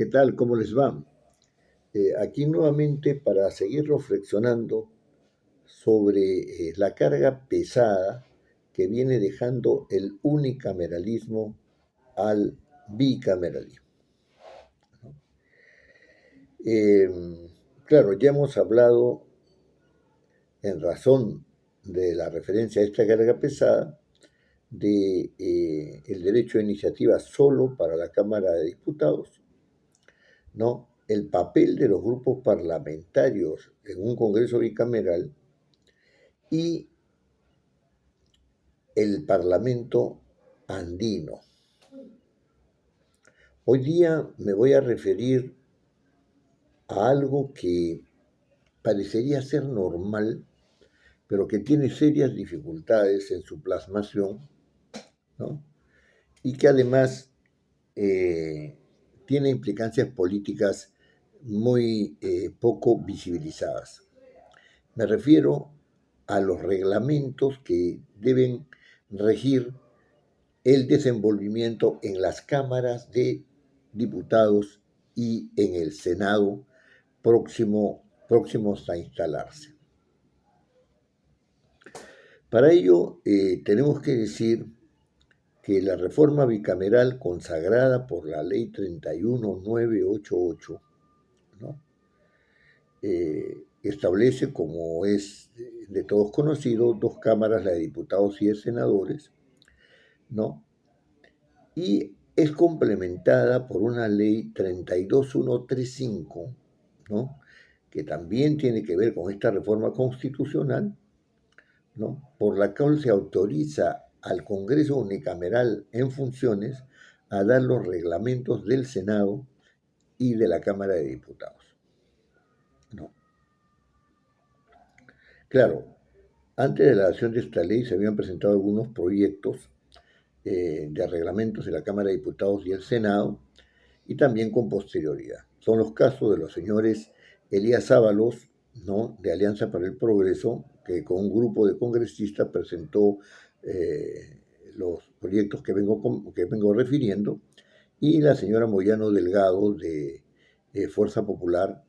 ¿Qué tal? ¿Cómo les va? Aquí nuevamente para seguir reflexionando sobre la carga pesada que viene dejando el unicameralismo al bicameralismo. Eh, claro, ya hemos hablado en razón de la referencia a esta carga pesada de el derecho de iniciativa solo para la Cámara de Diputados, ¿no? El papel de los grupos parlamentarios en un Congreso bicameral y el Parlamento andino. Hoy día me voy a referir a algo que parecería ser normal, pero que tiene serias dificultades en su plasmación, ¿no? Y que además tiene implicancias políticas muy poco visibilizadas. Me refiero a los reglamentos que deben regir el desenvolvimiento en las cámaras de diputados y en el Senado próximos a instalarse. Para ello, tenemos que decir que la reforma bicameral consagrada por la Ley 31988, ¿no? Establece, como es de todos conocido, dos cámaras, la de diputados y de senadores, ¿no? Y es complementada por una ley 32135, ¿no? Que también tiene que ver con esta reforma constitucional, ¿no? Por la cual se autoriza al Congreso unicameral en funciones a dar los reglamentos del Senado y de la Cámara de Diputados, ¿no? Claro, antes de la adopción de esta ley se habían presentado algunos proyectos de reglamentos de la Cámara de Diputados y el Senado, y también con posterioridad. Son los casos de los señores Elías Ábalos, ¿no?, de Alianza para el Progreso, que con un grupo de congresistas presentó los proyectos que vengo refiriendo, y la señora Moyano Delgado de Fuerza Popular,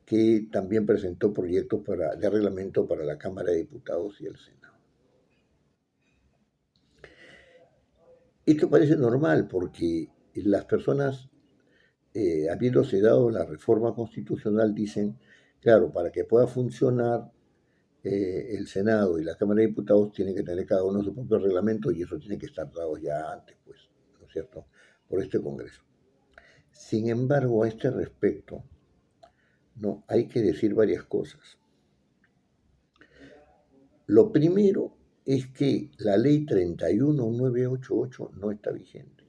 que también presentó proyectos de reglamento para la Cámara de Diputados y el Senado. Esto parece normal porque las personas, habiéndose dado la reforma constitucional, dicen, claro, para que pueda funcionar el Senado y la Cámara de Diputados tienen que tener cada uno su propio reglamento y eso tiene que estar dado ya antes, pues, ¿no es cierto?, por este Congreso. Sin embargo, a este respecto, no, hay que decir varias cosas. Lo primero es que la ley 31988 no está vigente.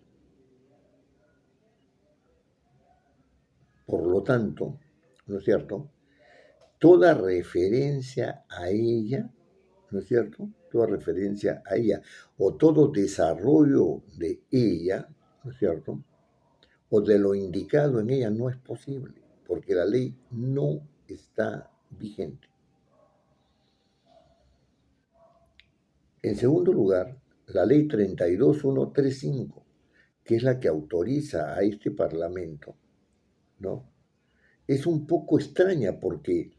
Por lo tanto, ¿no es cierto?, toda referencia a ella, ¿no es cierto?, toda referencia a ella o todo desarrollo de ella, ¿no es cierto?, o de lo indicado en ella no es posible, porque la ley no está vigente. En segundo lugar, la ley 32135, que es la que autoriza a este Parlamento, ¿no?, es un poco extraña porque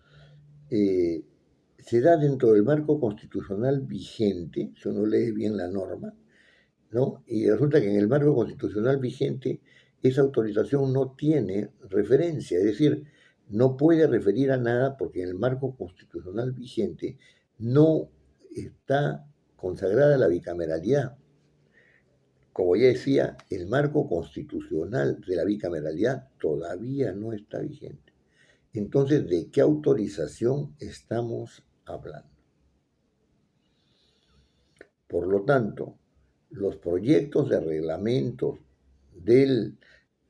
se da dentro del marco constitucional vigente, si uno lee bien la norma, ¿no? Y resulta que en el marco constitucional vigente esa autorización no tiene referencia, es decir, no puede referir a nada porque en el marco constitucional vigente no está consagrada la bicameralidad. Como ya decía, el marco constitucional de la bicameralidad todavía no está vigente. Entonces, ¿de qué autorización estamos hablando? Por lo tanto, los proyectos de reglamentos del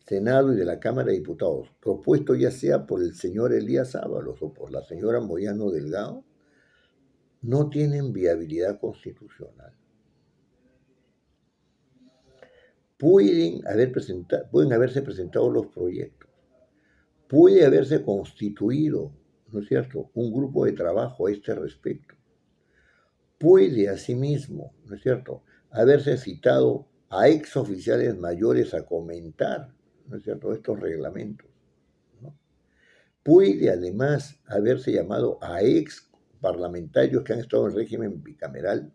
Senado y de la Cámara de Diputados, propuestos ya sea por el señor Elías Ábalos o por la señora Moyano Delgado, no tienen viabilidad constitucional. Pueden haberse presentado los proyectos, puede haberse constituido, ¿no es cierto?, un grupo de trabajo a este respecto. Puede, asimismo, ¿no es cierto?, haberse citado a exoficiales mayores a comentar ¿no es cierto?, estos reglamentos, ¿no? Puede además haberse llamado a ex parlamentarios que han estado en régimen bicameral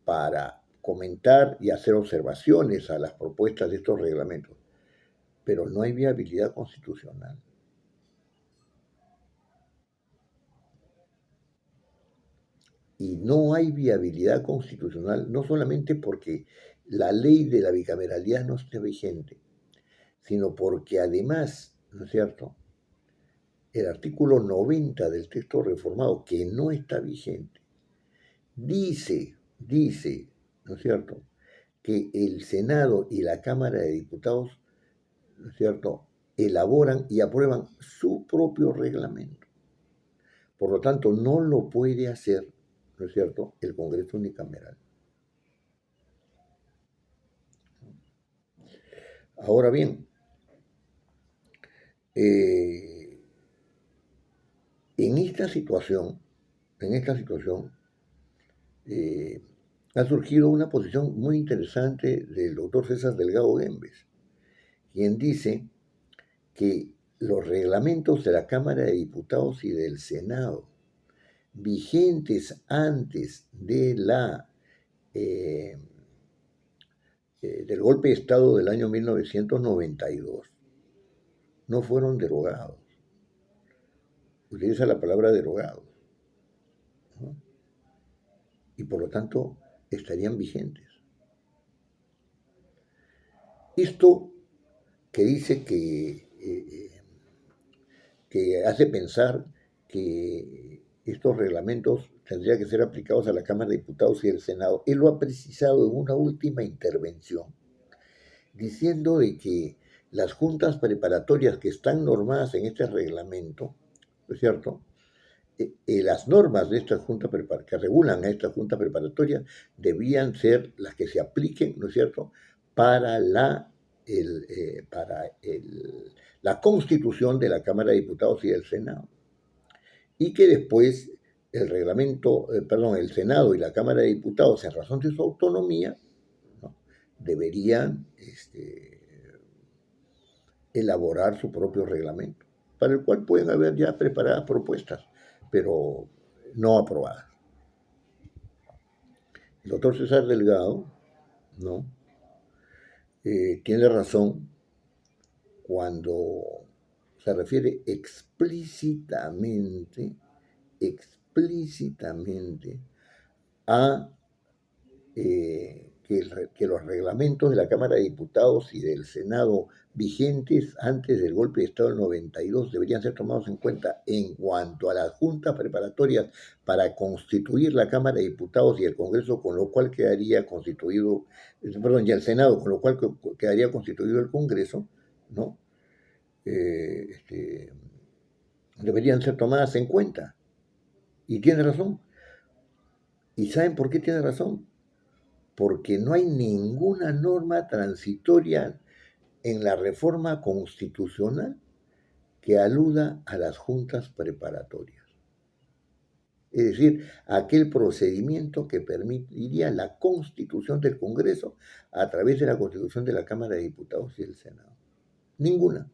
para comentar y hacer observaciones a las propuestas de estos reglamentos, pero no hay viabilidad constitucional. Y no hay viabilidad constitucional, no solamente porque la ley de la bicameralidad no esté vigente, sino porque además, ¿no es cierto?, el artículo 90 del texto reformado, que no está vigente, dice, ¿no es cierto?, que el Senado y la Cámara de Diputados, ¿no es cierto?, elaboran y aprueban su propio reglamento. Por lo tanto, no lo puede hacer, ¿no es cierto?, el Congreso unicameral. Ahora bien, en esta situación, eh, ha surgido una posición muy interesante del doctor César Delgado Gembes, quien dice que los reglamentos de la Cámara de Diputados y del Senado, vigentes antes de del golpe de Estado del año 1992, no fueron derogados. Utiliza la palabra derogados, ¿no? Y por lo tanto estarían vigentes. Esto que dice que hace pensar que estos reglamentos tendrían que ser aplicados a la Cámara de Diputados y el Senado. Él lo ha precisado en una última intervención, diciendo de que las juntas preparatorias que están normadas en este reglamento, ¿no es cierto?, las normas de esta junta que regulan a esta junta preparatoria debían ser las que se apliquen, ¿no es cierto?, para la constitución de la Cámara de Diputados y del Senado. Y que después el Senado y la Cámara de Diputados, en razón de su autonomía, ¿no?, deberían elaborar su propio reglamento, para el cual pueden haber ya preparadas propuestas, pero no aprobadas. El doctor César Delgado, ¿no?, tiene razón cuando se refiere explícitamente a que los reglamentos de la Cámara de Diputados y del Senado vigentes antes del golpe de Estado del 92 deberían ser tomados en cuenta en cuanto a las juntas preparatorias para constituir la Cámara de Diputados y el Congreso, con lo cual quedaría constituido, y el Senado, con lo cual quedaría constituido el Congreso, ¿no? Deberían ser tomadas en cuenta. Y tiene razón. ¿Y saben por qué tiene razón? Porque no hay ninguna norma transitoria en la reforma constitucional que aluda a las juntas preparatorias. Es decir, aquel procedimiento que permitiría la constitución del Congreso a través de la constitución de la Cámara de Diputados y del Senado. Ninguna.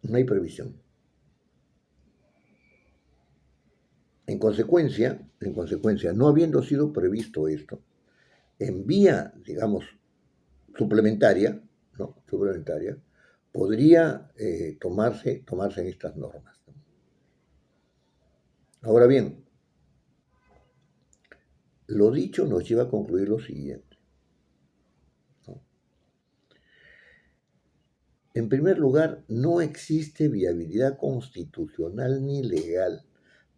No hay previsión. En consecuencia, no habiendo sido previsto esto, en vía, digamos, suplementaria, ¿no?, podría tomarse en estas normas. Ahora bien, lo dicho nos lleva a concluir lo siguiente, ¿no? En primer lugar, no existe viabilidad constitucional ni legal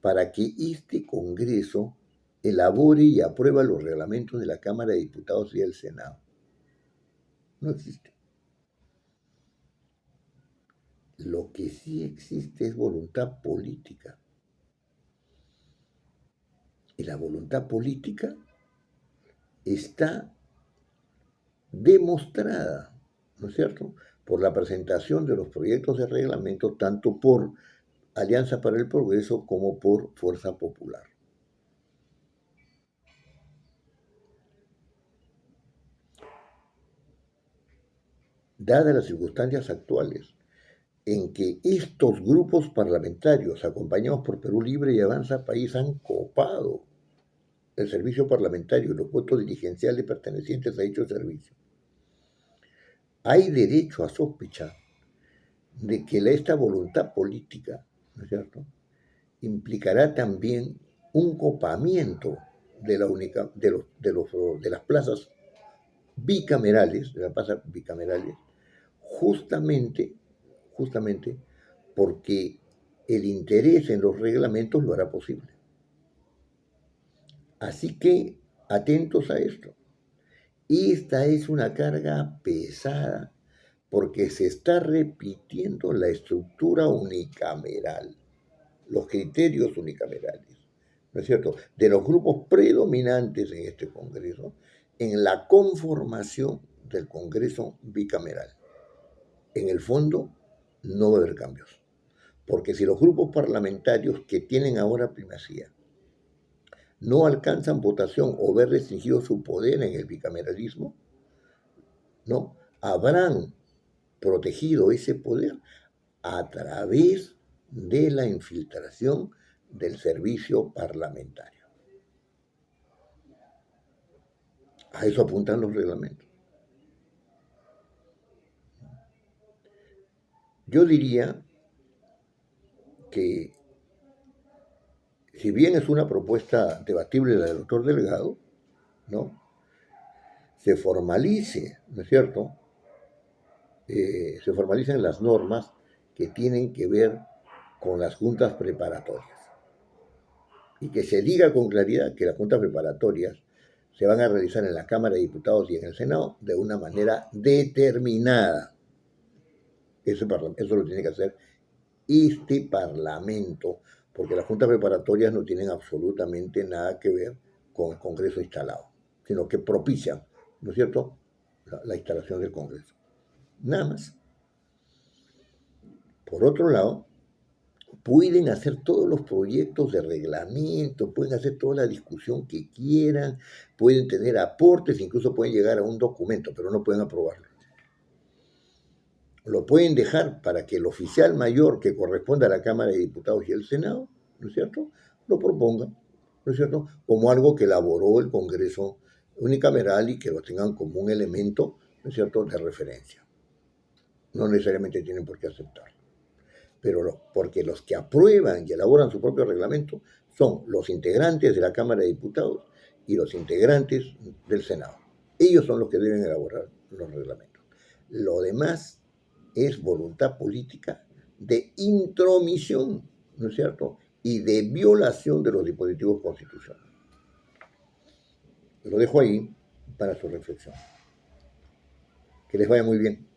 para que este Congreso elabore y apruebe los reglamentos de la Cámara de Diputados y del Senado. No existe. Lo que sí existe es voluntad política. Y la voluntad política está demostrada, ¿no es cierto?, por la presentación de los proyectos de reglamento, tanto por Alianza para el Progreso como por Fuerza Popular. dadas las circunstancias actuales, en que estos grupos parlamentarios, acompañados por Perú Libre y Avanza País, han copado el servicio parlamentario y los puestos dirigenciales pertenecientes a dicho servicio, hay derecho a sospechar de que esta voluntad política, ¿no es cierto?, implicará también un copamiento de, la única, de las plazas bicamerales, justamente, justamente porque el interés en los reglamentos lo hará posible. Así que atentos a esto. Esta es una carga pesada porque se está repitiendo la estructura unicameral, los criterios unicamerales, ¿no es cierto?, de los grupos predominantes en este Congreso, en la conformación del Congreso bicameral. En el fondo, no va a haber cambios, porque si los grupos parlamentarios que tienen ahora primacía no alcanzan votación o ver restringido su poder en el bicameralismo, ¿no?, habrán protegido ese poder a través de la infiltración del servicio parlamentario. A eso apuntan los reglamentos. Yo diría que, si bien es una propuesta debatible la del doctor Delgado, ¿no?, se formalice, ¿no es cierto?, se formalicen las normas que tienen que ver con las juntas preparatorias. Y que se diga con claridad que las juntas preparatorias se van a realizar en la Cámara de Diputados y en el Senado de una manera determinada. Eso lo tiene que hacer este Parlamento, porque las juntas preparatorias no tienen absolutamente nada que ver con el Congreso instalado, sino que propician, ¿no es cierto?, la instalación del Congreso. Nada más. Por otro lado, pueden hacer todos los proyectos de reglamento, pueden hacer toda la discusión que quieran, pueden tener aportes, incluso pueden llegar a un documento, pero no pueden aprobarlo. Lo pueden dejar para que el oficial mayor que corresponda a la Cámara de Diputados y el Senado, ¿no es cierto?, lo proponga, ¿no es cierto?, como algo que elaboró el Congreso unicameral y que lo tengan como un elemento, ¿no es cierto?, de referencia. No necesariamente tienen por qué aceptarlo. Pero porque los que aprueban y elaboran su propio reglamento son los integrantes de la Cámara de Diputados y los integrantes del Senado. Ellos son los que deben elaborar los reglamentos. Lo demás es voluntad política de intromisión, ¿no es cierto?, y de violación de los dispositivos constitucionales. Lo dejo ahí para su reflexión. Que les vaya muy bien.